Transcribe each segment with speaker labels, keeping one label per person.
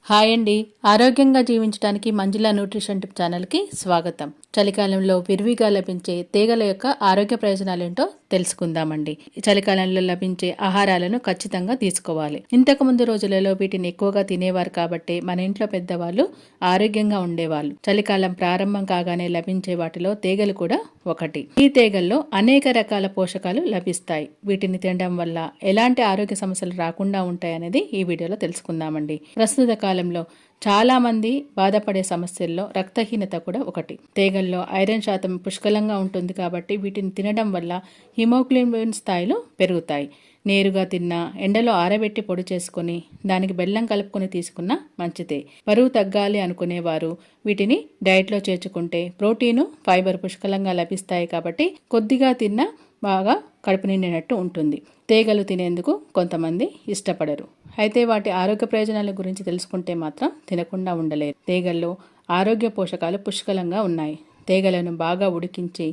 Speaker 1: Hi అండి, ఆరోగ్యంగా జీవించడానికి మంజులా న్యూట్రిషన్ టిప్ ఛానల్కి స్వాగతం. చలికాలంలో విరివిగా లభించే తీగల యొక్క ఆరోగ్య ప్రయోజనాలు ఏంటో తెలుసుకుందామండి. చలికాలంలో లభించే ఆహారాలను ఖచ్చితంగా తీసుకోవాలి. ఇంతకు ముందు రోజులలో వీటిని ఎక్కువగా తినేవారు కాబట్టి మన ఇంట్లో పెద్దవాళ్ళు ఆరోగ్యంగా ఉండేవాళ్ళు. చలికాలం ప్రారంభం కాగానే లభించే వాటిలో తీగలు కూడా ఒకటి. ఈ తీగల్లో అనేక రకాల పోషకాలు లభిస్తాయి. వీటిని తినడం వల్ల ఎలాంటి ఆరోగ్య సమస్యలు రాకుండా ఉంటాయనేది ఈ వీడియోలో తెలుసుకుందామండి. ప్రస్తుత కాలంలో చాలా మంది బాధపడే సమస్యల్లో రక్తహీనత కూడా ఒకటి. తీగల్లో ఐరన్ శాతం పుష్కలంగా ఉంటుంది కాబట్టి వీటిని తినడం వల్ల హిమోగ్లోబిన్ స్థాయిలు పెరుగుతాయి. నేరుగా తిన్నా, ఎండలో ఆరబెట్టి పొడి చేసుకుని దానికి బెల్లం కలుపుకొని తీసుకున్నా మంచిదే. బరువు తగ్గాలి అనుకునేవారు వీటిని డైట్లో చేర్చుకుంటే ప్రోటీను, ఫైబర్ పుష్కలంగా లభిస్తాయి కాబట్టి కొద్దిగా తిన్నా బాగా కడుపు నిండినట్టు ఉంటుంది. తీగలు తినేందుకు కొంతమంది ఇష్టపడరు. అయితే వాటి ఆరోగ్య ప్రయోజనాల గురించి తెలుసుకుంటే మాత్రం తినకుండా ఉండలేరు. తీగల్లో ఆరోగ్య పోషకాలు పుష్కలంగా ఉన్నాయి. తీగలను బాగా ఉడికించి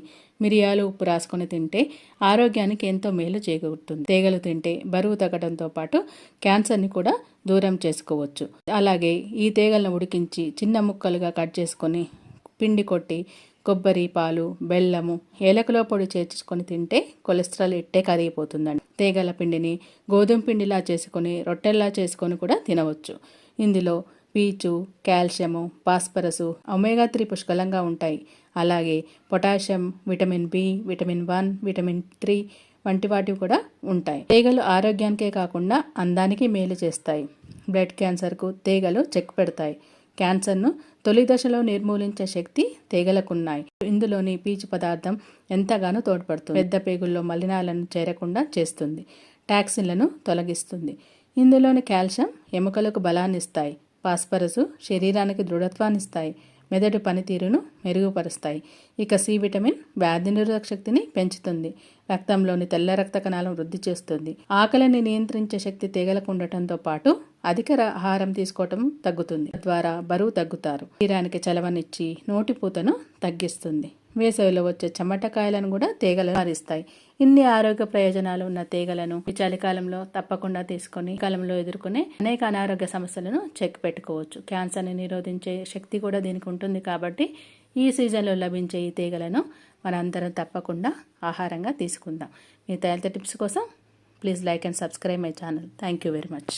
Speaker 1: మిరియాలు, ఉప్పు రాసుకొని తింటే ఆరోగ్యానికి ఎంతో మేలు చేకూరుతుంది. తీగలు తింటే బరువు తగ్గడంతో పాటు క్యాన్సర్ని కూడా దూరం చేసుకోవచ్చు. అలాగే ఈ తీగలను ఉడికించి చిన్న ముక్కలుగా కట్ చేసుకొని పిండి కొట్టి కొబ్బరి, పాలు, బెల్లము, ఏలకులో పొడి చేర్చుకొని తింటే కొలెస్ట్రాల్ ఇట్టే కరిగిపోతుందండి. తీగల పిండిని గోధుమ పిండిలా చేసుకొని రొట్టెల్లా చేసుకొని కూడా తినవచ్చు. ఇందులో పీచు, కాల్షియము, ఫాస్ఫరస్, ఒమేగా 3 పుష్కలంగా ఉంటాయి. అలాగే potassium, vitamin B, vitamin 1, vitamin 3 వంటి వాటివి కూడా ఉంటాయి. తీగలు ఆరోగ్యానికే కాకుండా అందానికి మేలు చేస్తాయి. బ్లడ్ క్యాన్సర్కు తీగలు చెక్ పెడతాయి. క్యాన్సర్ను తొలి దశలో నిర్మూలించే శక్తి తీగలకున్నాయి. ఇందులోని పీచు పదార్థం ఎంతగానో తోడ్పడుతుంది. పెద్ద పేగుల్లో మలినాలను చేరకుండా చేస్తుంది. టాక్సిన్లను తొలగిస్తుంది. ఇందులోని కాల్షియం ఎముకలకు బలాన్ని ఇస్తాయి. ఫాస్ఫరస్ శరీరానికి దృఢత్వాన్ని ఇస్తాయి. మెదడు పనితీరును మెరుగుపరుస్తాయి. ఇక సి విటమిన్ వ్యాధి నిరోధక శక్తిని పెంచుతుంది. రక్తంలోని తెల్ల రక్త కణాలను వృద్ధి చేస్తుంది. ఆకలిని నియంత్రించే శక్తి తీగలకు ఉండటంతో పాటు అధిక ఆహారం తీసుకోవటం తగ్గుతుంది. తద్వారా బరువు తగ్గుతారు. శరీరానికి చలవనిచ్చి నోటిపూతను తగ్గిస్తుంది. వేసవిలో వచ్చే చెమటకాయలను కూడా తీగలు మారిస్తాయి. ఇన్ని ఆరోగ్య ప్రయోజనాలు ఉన్న తీగలను ఈ చలికాలంలో తప్పకుండా తీసుకొని కాలంలో ఎదుర్కొనే అనేక అనారోగ్య సమస్యలను చెక్ పెట్టుకోవచ్చు. క్యాన్సర్ని నిరోధించే శక్తి కూడా దీనికి ఉంటుంది కాబట్టి ఈ సీజన్లో లభించే ఈ తీగలను మనందరం తప్పకుండా ఆహారంగా తీసుకుందాం. మిగతా హెల్త్ టిప్స్ కోసం please like and subscribe my channel. Thank you very much.